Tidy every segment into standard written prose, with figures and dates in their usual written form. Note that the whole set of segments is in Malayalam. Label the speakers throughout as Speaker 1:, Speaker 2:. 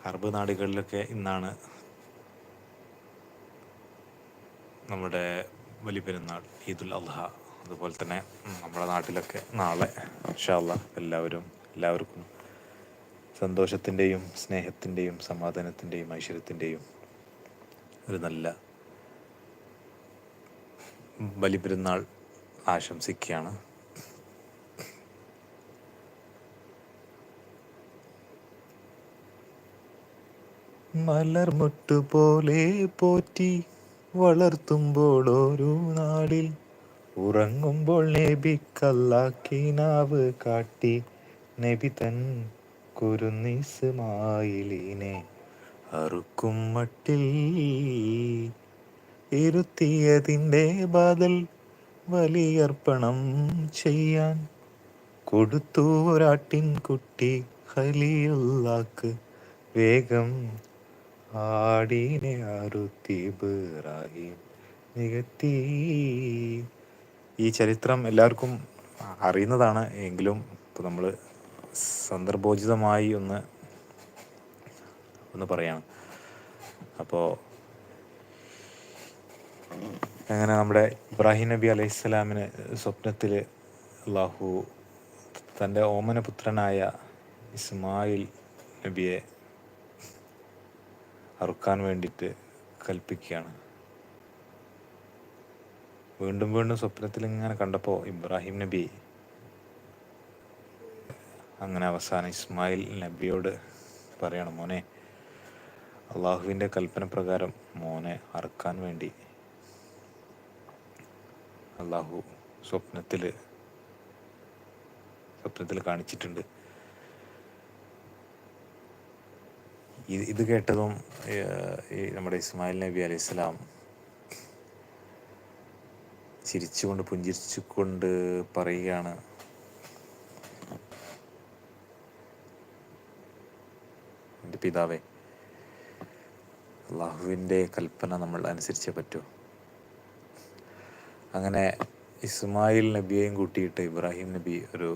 Speaker 1: അറബ് നാടുകളിലൊക്കെ ഇന്നാണ് നമ്മുടെ ബലിപെരുന്നാൾ, ഈദുൽ അദ്ഹ. അതുപോലെ തന്നെ നമ്മുടെ നാട്ടിലൊക്കെ നാളെ ഇൻഷാ അല്ലാഹ് എല്ലാവർക്കും സന്തോഷത്തിൻ്റെയും സ്നേഹത്തിൻ്റെയും സമാധാനത്തിൻ്റെയും ഐശ്വര്യത്തിൻ്റെയും ഒരു നല്ല ബലിപെരുന്നാൾ ആശംസിക്കുകയാണ്. മലർമുട്ടുപോലെ പോറ്റി വളർത്തുമ്പോൾ ഒരു നാളിൽ ഉറങ്ങുമ്പോൾ നബിക്കല്ലാക്കിനാവ് കാട്ടി നബി തൻ കുരുന്നിസ്മായിലിനെ അറുക്കും മട്ടിൽ ഇരുത്തിയതിൻ്റെ ബദൽ വലിയർപ്പണം ചെയ്യാൻ കൊടുത്തു ഒരാട്ടിൻ കുട്ടി ഖലീലുള്ളാക്ക് വേഗം ആടിനെ അറുത്തി ഇബ്രാഹിം നികത്തി. ഈ ചരിത്രം എല്ലാവർക്കും അറിയുന്നതാണ്. എങ്കിലും ഇപ്പോൾ നമ്മൾ സന്ദർഭോചിതമായി ഒന്ന് പറയാണ്. അപ്പോൾ അങ്ങനെ നമ്മുടെ ഇബ്രാഹിം നബി അലൈഹിസ്സലാമിന് സ്വപ്നത്തിൽ അള്ളാഹു തൻ്റെ ഓമനപുത്രനായ ഇസ്മായിൽ നബിയെ അറുക്കാൻ വേണ്ടിയിട്ട് കൽപ്പിക്കുകയാണ്. വീണ്ടും വീണ്ടും സ്വപ്നത്തിൽ ഇങ്ങനെ കണ്ടപ്പോൾ ഇബ്രാഹിം നബി അങ്ങനെ അവസാനം ഇസ്മായിൽ നബിയോട് പറയണം, മോനെ, അള്ളാഹുവിൻ്റെ കൽപ്പന പ്രകാരം മോനെ അറുക്കാൻ വേണ്ടി അള്ളാഹു സ്വപ്നത്തിൽ കാണിച്ചിട്ടുണ്ട്. ഇത് കേട്ടതും നമ്മുടെ ഇസ്മായിൽ നബി അലൈഹിസ്സലാം പുഞ്ചിരിച്ചുകൊണ്ട് പറയുകയാണ്, എൻ്റെ പിതാവേ, അള്ളാഹുവിൻ്റെ കൽപ്പന നമ്മൾ അനുസരിച്ചേ പറ്റൂ. അങ്ങനെ ഇസ്മായിൽ നബിയെയും കൂട്ടിയിട്ട് ഇബ്രാഹിം നബി ഒരു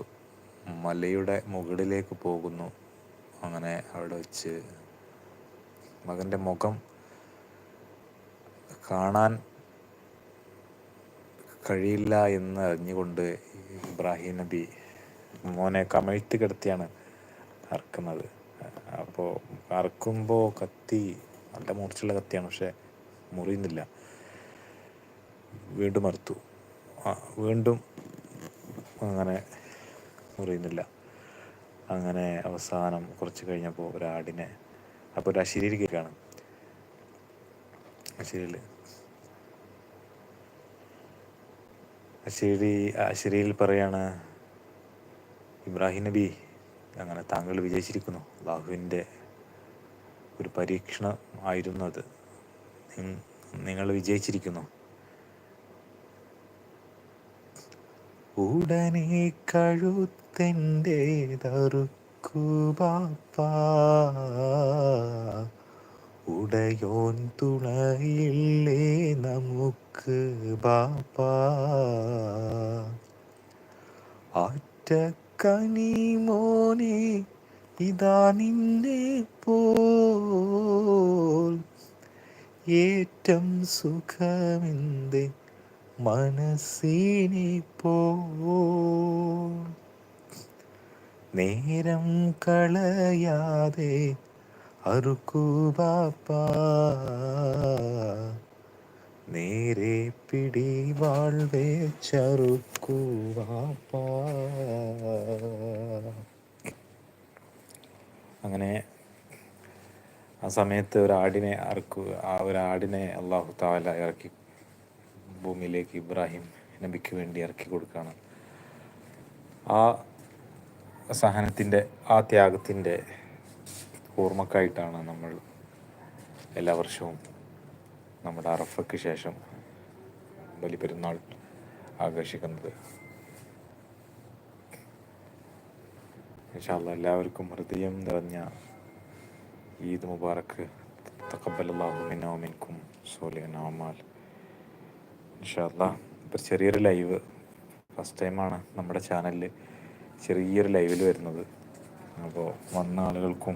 Speaker 1: മലയുടെ മുകളിലേക്ക് പോകുന്നു. അങ്ങനെ അവിടെ വെച്ച് മകൻ്റെ മുഖം കാണാൻ കഴിയില്ല എന്ന് അറിഞ്ഞുകൊണ്ട് ഇബ്രാഹിം നബി മോനെ കമഴ്ത്തി കിടത്തിയാണ് അറുക്കുന്നത്. അപ്പോൾ അറുക്കുമ്പോൾ കത്തി നല്ല മൂർച്ചയുള്ള കത്തിയാണ്, പക്ഷെ മുറിയുന്നില്ല. വീണ്ടും അറുത്തു, വീണ്ടും അങ്ങനെ മുറിയുന്നില്ല. അങ്ങനെ അവസാനം കുറച്ച് കഴിഞ്ഞപ്പോൾ ഒരാടിനെ, അപ്പോൾ ഒരു അശരീരി കേൾക്കുകയാണ്. അശരീരിയിൽ പറയാണ്, ഇബ്രാഹിം നബി, അങ്ങനെ താങ്കൾ വിജയിച്ചിരിക്കുന്നു. അള്ളാഹുവിൻ്റെ ഒരു പരീക്ഷണം ആയിരുന്നു അത്. നിങ്ങൾ വിജയിച്ചിരിക്കുന്നു. ഉടനെ കഴുത്തെൻ്റേതറുക്കു ബാപ്പാ, ഉടയോൻ തുണയില്ലേ നമുക്ക് ബാപ്പാ, ആറ്റക്കനി മോനെ ഇതാ നിന്നെ പോൽ ഏറ്റം സുഖമെന്തേ മനസ്സിനിപ്പോൾ, നേരം കളയാതെ അറുക്കു ബാപ്പാ, നേരെ പിടിവാൾ വെച്ചറുക്കു ബാപ്പാ. അങ്ങനെ ആ സമയത്ത് ഒരാടിനെ അല്ലാഹു തആല ഇറക്കി ഭൂമിയിലേക്ക് ഇബ്രാഹിം നബിക്ക് വേണ്ടി ഇറക്കി കൊടുക്കുകയാണ്. ആ സഹനത്തിൻ്റെ, ആ ത്യാഗത്തിൻ്റെ ഓർമ്മക്കായിട്ടാണ് നമ്മൾ എല്ലാ വർഷവും നമ്മുടെ അറഫയ്ക്ക് ശേഷം ബലിപെരുന്നാൾ ആഘോഷിക്കുന്നത്. ഇൻഷാ അല്ലാഹ് എല്ലാവർക്കും ഹൃദയം നിറഞ്ഞ ഈദ് മുബാറക്ക്. തഖബ്ബലല്ലാഹു മിന്നാ വമിൻകും സ്വാലിഹൽ അഅമാൽ. ഇൻഷാ അല്ലാഹ് ഇപ്പോൾ ചെറിയൊരു ലൈവ്, ഫസ്റ്റ് ടൈമാണ് നമ്മുടെ ചാനലിൽ ചെറിയൊരു ലൈവിൽ വരുന്നത്. അപ്പോൾ വന്ന ആളുകൾക്കും